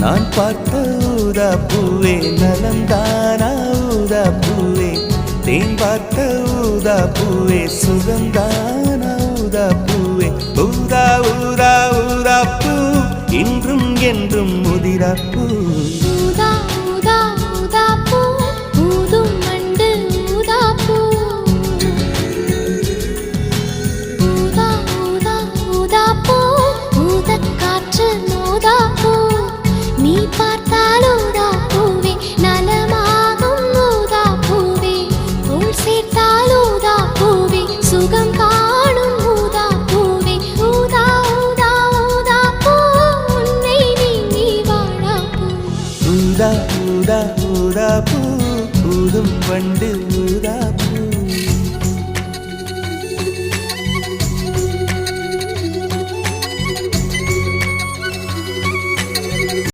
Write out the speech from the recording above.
நான் பார்த்த ஊதா பூவே நலந்தானா ஊதா பூவே தேன் பார்த்த ஊதா பூவே சுகந்தானா ஊதா பூவே ஊதா ஊதா ஊதா பூ இன்றும் என்றும் முதிரா பூ ஊதா ஊதா ஊதா பூ ஊதும் மண்டு ஊதா பூ ஊதா ஊதா ஊதா பூ ஊதக் காற்று மோதா பூ நீ பார்த்தால் ஊதா பூவே நலமாகும் ஊதா பூவே தோள் சேர்த்தால் ஊதா பூவே சுகம் காணும் ஊதா பூவே ஊதா ஊதா ஊதா பூ உன்னை நீங்கி வாழா பூ ஊதா ஊதா ஊதா பூ ஊதும் வண்டு ஊதா